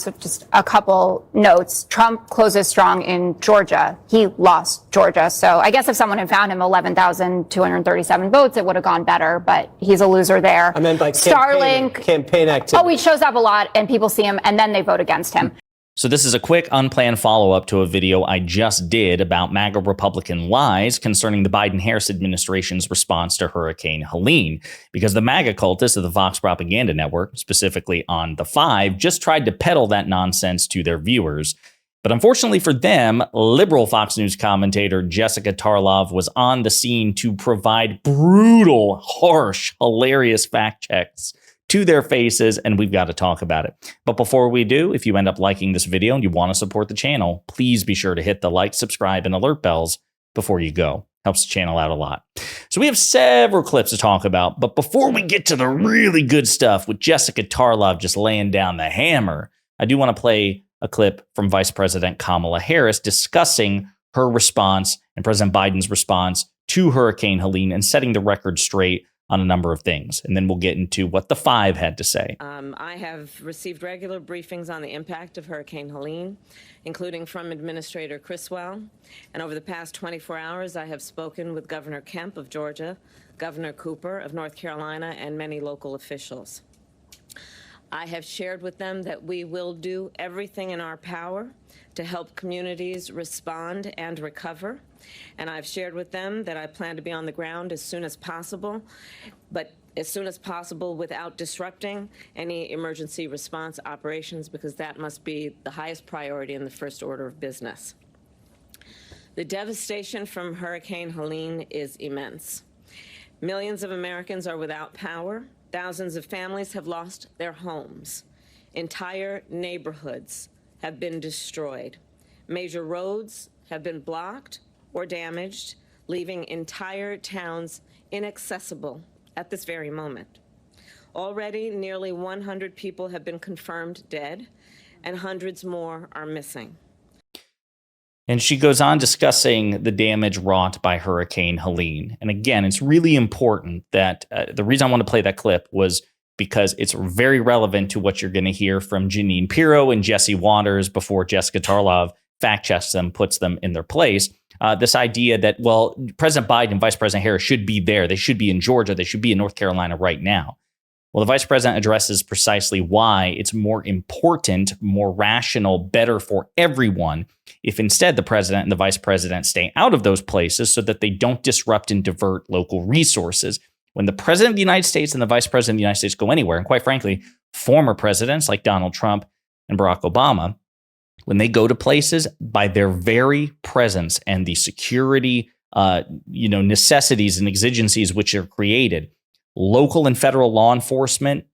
So just a couple notes. Trump closes strong in Georgia. He lost Georgia. So I guess if someone had found him 11,237 votes, it would have gone better, but he's a loser there. I meant by campaign activity. Oh, he shows up a lot and people see him and then they vote against him. So this is a quick unplanned follow-up to a video I just did about MAGA Republican lies concerning the Biden-Harris administration's response to Hurricane Helene, because the MAGA cultists of the Fox Propaganda Network, specifically on The Five, just tried to peddle that nonsense to their viewers. But unfortunately for them, liberal Fox News commentator Jessica Tarlov was on the scene to provide brutal, harsh, hilarious fact checks to their faces, and we've got to talk about it. But before we do, if you end up liking this video and you want to support the channel, please be sure to hit the like, subscribe, and alert bells before you go. Helps the channel out a lot. So we have several clips to talk about, but before we get to the really good stuff with Jessica Tarlov just laying down the hammer, I do want to play a clip from Vice President Kamala Harris discussing her response and President Biden's response to Hurricane Helene and setting the record straight on a number of things. And then we'll get into what the Five had to say. I have received regular briefings on the impact of Hurricane Helene, including from Administrator Criswell. And over the past 24 hours, I have spoken with Governor Kemp of Georgia, Governor Cooper of North Carolina, and many local officials. I have shared with them that we will do everything in our power to help communities respond and recover. And I've shared with them that I plan to be on the ground as soon as possible, but as soon as possible without disrupting any emergency response operations, because that must be the highest priority in the first order of business. The devastation from Hurricane Helene is immense. Millions of Americans are without power. Thousands of families have lost their homes. Entire neighborhoods have been destroyed. Major roads have been blocked or damaged, leaving entire towns inaccessible at this very moment. Already, nearly 100 people have been confirmed dead, and hundreds more are missing. And she goes on discussing the damage wrought by Hurricane Helene. And again, it's really important that the reason I want to play that clip was because it's very relevant to what you're going to hear from Janine Piro and Jesse Waters before Jessica Tarlov fact checks them, puts them in their place. This idea that, well, President Biden and Vice President Harris should be there. They should be in Georgia. They should be in North Carolina right now. Well, the vice president addresses precisely why it's more important, more rational, better for everyone if instead the president and the vice president stay out of those places so that they don't disrupt and divert local resources. When the president of the United States and the vice president of the United States go anywhere, and quite frankly, former presidents like Donald Trump and Barack Obama, when they go to places, by their very presence and the security necessities and exigencies which are created, local and federal law enforcement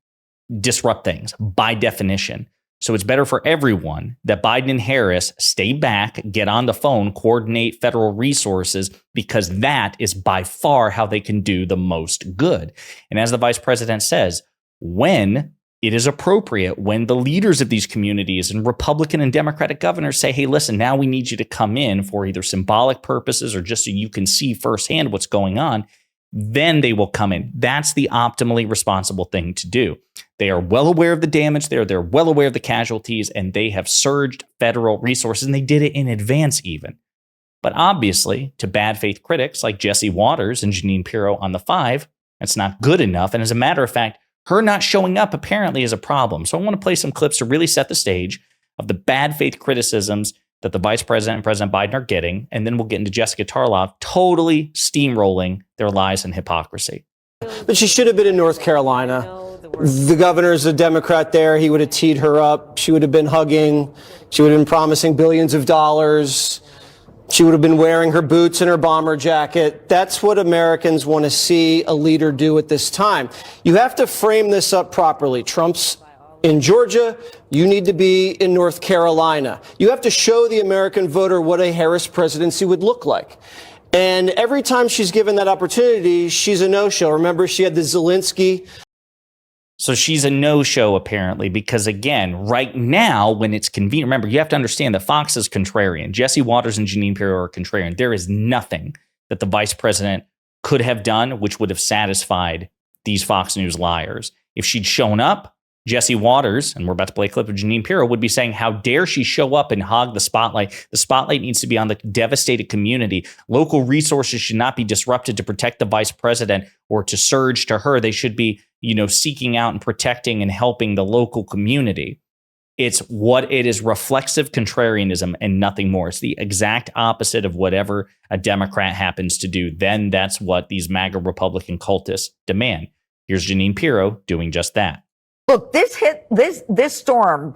disrupt things by definition. So it's better for everyone that Biden and Harris stay back, get on the phone, coordinate federal resources, because that is by far how they can do the most good. And as the vice president says, when it is appropriate, when the leaders of these communities and Republican and Democratic governors say, hey, listen, now we need you to come in for either symbolic purposes or just so you can see firsthand what's going on, then they will come in. That's the optimally responsible thing to do. They are well aware of the damage there. They're well aware of the casualties, and they have surged federal resources, and they did it in advance even. But obviously, to bad faith critics like Jesse Waters and Janine Piro on The Five, that's not good enough. And as a matter of fact, her not showing up apparently is a problem. So I want to play some clips to really set the stage of the bad faith criticisms that the vice president and President Biden are getting, and then we'll get into Jessica Tarlov totally steamrolling their lies and hypocrisy. But she should have been in North Carolina. The governor's a Democrat there. He would have teed her up. She would have been hugging. She would have been promising billions of dollars. She would have been wearing her boots and her bomber jacket. That's what Americans want to see a leader do at this time. You have to frame this up properly. Trump's in Georgia. You need to be in North Carolina. You have to show the American voter what a Harris presidency would look like. And every time she's given that opportunity, she's a no-show. Remember, she had the Zelensky. So she's a no-show, apparently, because, again, right now, when it's convenient, remember, you have to understand that Fox is contrarian. Jesse Waters and Janine Piro are contrarian. There is nothing that the vice president could have done which would have satisfied these Fox News liars. If she'd shown up, Jesse Waters, and we're about to play a clip of Janine Piro, would be saying, how dare she show up and hog the spotlight? The spotlight needs to be on the devastated community. Local resources should not be disrupted to protect the vice president or to surge to her. They should be, seeking out and protecting and helping the local community. It is reflexive contrarianism and nothing more. It's the exact opposite of whatever a Democrat happens to do. Then that's what these MAGA Republican cultists demand. Here's Janine Piro doing just that. Look, this storm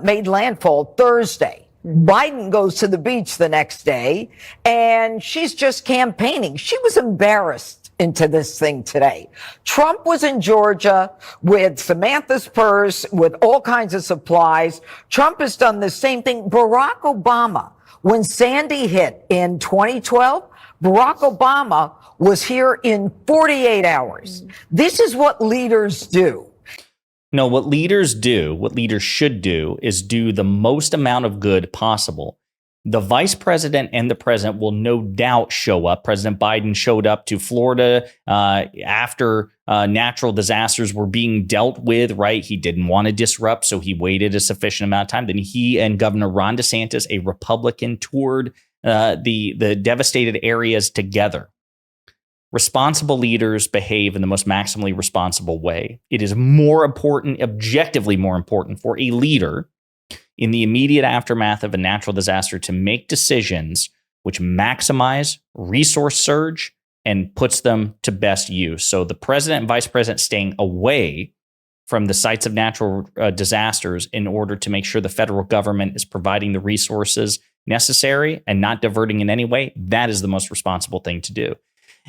made landfall Thursday. Biden goes to the beach the next day, and she's just campaigning. She was embarrassed into this thing today. Trump was in Georgia with Samantha's purse, with all kinds of supplies. Trump has done the same thing. Barack Obama, when Sandy hit in 2012, Barack Obama was here in 48 hours. This is what leaders do. No, what leaders should do is do the most amount of good possible. The vice president and the president will no doubt show up. President Biden showed up to Florida after natural disasters were being dealt with, right? He didn't want to disrupt, so he waited a sufficient amount of time. Then he and Governor Ron DeSantis, a Republican, toured the devastated areas together. Responsible leaders behave in the most maximally responsible way. It is more important, objectively more important, for a leader in the immediate aftermath of a natural disaster to make decisions which maximize resource surge and puts them to best use. So the president and vice president staying away from the sites of natural disasters in order to make sure the federal government is providing the resources necessary and not diverting in any way, that is the most responsible thing to do.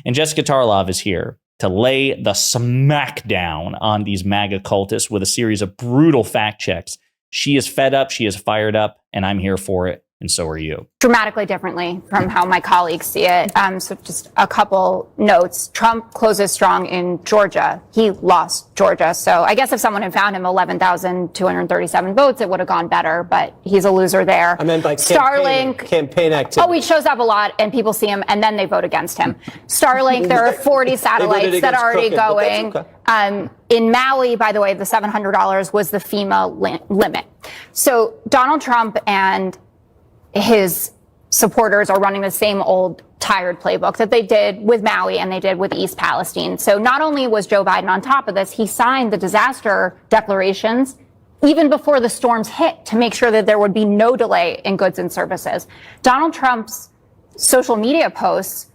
And Jessica Tarlov is here to lay the smackdown on these MAGA cultists with a series of brutal fact checks. She is fed up, she is fired up, and I'm here for it, and so are you. Dramatically differently from how my colleagues see it. So just a couple notes. Trump closes strong in Georgia. He lost Georgia. So I guess if someone had found him 11,237 votes, it would have gone better, but he's a loser there. I meant like campaign activity. Oh, he shows up a lot and people see him and then they vote against him. Starlink, there are 40 satellites that are already going. Okay. In Maui, by the way, the $700 was the FEMA limit. So Donald Trump and his supporters are running the same old tired playbook that they did with Maui and they did with East Palestine. So not only was Joe Biden on top of this, he signed the disaster declarations even before the storms hit to make sure that there would be no delay in goods and services. Donald Trump's social media posts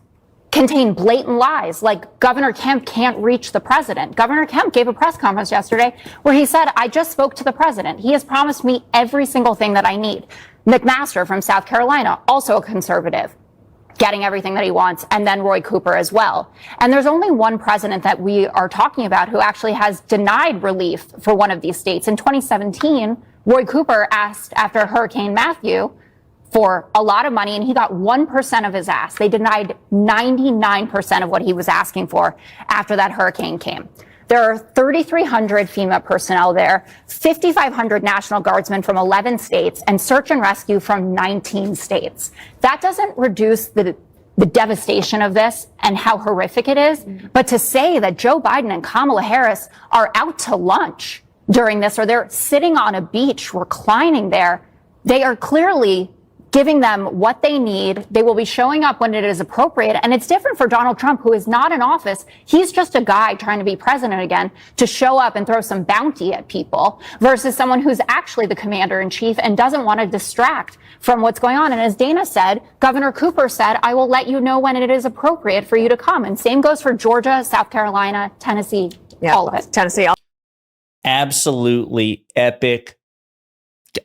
contain blatant lies, like Governor Kemp can't reach the president. Governor Kemp gave a press conference yesterday where he said, I just spoke to the president. He has promised me every single thing that I need. McMaster from South Carolina, also a conservative, getting everything that he wants, and then Roy Cooper as well. And there's only one president that we are talking about who actually has denied relief for one of these states. In 2017, Roy Cooper asked after Hurricane Matthew for a lot of money, and he got 1% of his ask. They denied 99% of what he was asking for after that hurricane came. There are 3,300 FEMA personnel there, 5,500 National Guardsmen from 11 states, and search and rescue from 19 states. That doesn't reduce the devastation of this and how horrific it is, but to say that Joe Biden and Kamala Harris are out to lunch during this, or they're sitting on a beach reclining there, they are clearly giving them what they need. They will be showing up when it is appropriate. And it's different for Donald Trump, who is not in office. He's just a guy trying to be president again to show up and throw some bounty at people versus someone who's actually the commander in chief and doesn't want to distract from what's going on. And as Dana said, Governor Cooper said, I will let you know when it is appropriate for you to come. And same goes for Georgia, South Carolina, Tennessee, all of it. Tennessee. Absolutely epic.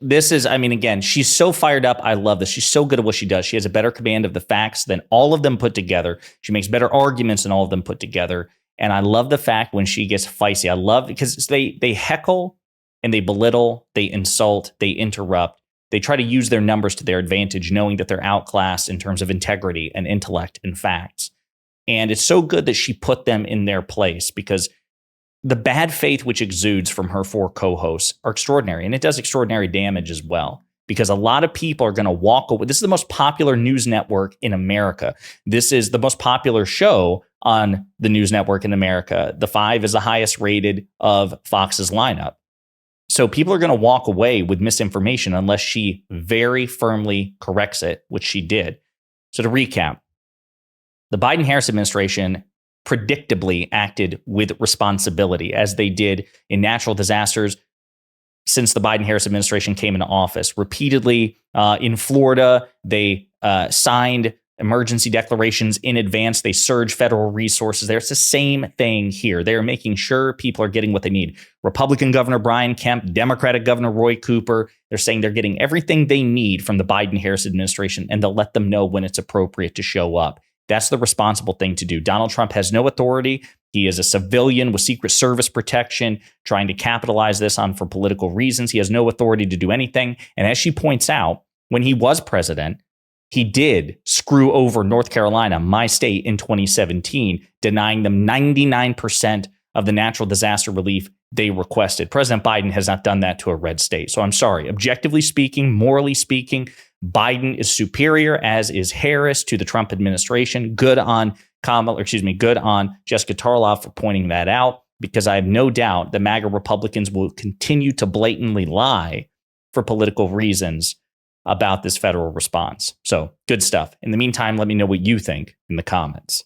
This is, I mean, again, she's so fired up. I love this. She's so good at what she does. She has a better command of the facts than all of them put together. She makes better arguments than all of them put together. And I love the fact when she gets feisty. I love because they heckle and they belittle, they insult, they interrupt. They try to use their numbers to their advantage, knowing that they're outclassed in terms of integrity and intellect and facts. And it's so good that she put them in their place because the bad faith which exudes from her four co-hosts are extraordinary, and it does extraordinary damage as well, because a lot of people are going to walk away. This is the most popular news network in America. This is the most popular show on the news network in America. The 5 is the highest rated of Fox's lineup. So people are going to walk away with misinformation unless she very firmly corrects it, which she did. So to recap, the Biden-Harris administration predictably acted with responsibility, as they did in natural disasters since the Biden-Harris administration came into office. Repeatedly in Florida, they signed emergency declarations in advance. They surge federal resources there. It's the same thing here. They are making sure people are getting what they need. Republican Governor Brian Kemp, Democratic Governor Roy Cooper, they're saying they're getting everything they need from the Biden-Harris administration, and they'll let them know when it's appropriate to show up. That's the responsible thing to do. Donald Trump has no authority. He is a civilian with Secret Service protection, trying to capitalize this on for political reasons. He has no authority to do anything. And as she points out, when he was president, he did screw over North Carolina, my state, in 2017, denying them 99% of the natural disaster relief they requested. President Biden has not done that to a red state. So I'm sorry. Objectively speaking, morally speaking, Biden is superior, as is Harris, to the Trump administration. Good on Jessica Tarlov for pointing that out, because I have no doubt the MAGA Republicans will continue to blatantly lie for political reasons about this federal response. So good stuff. In the meantime, let me know what you think in the comments.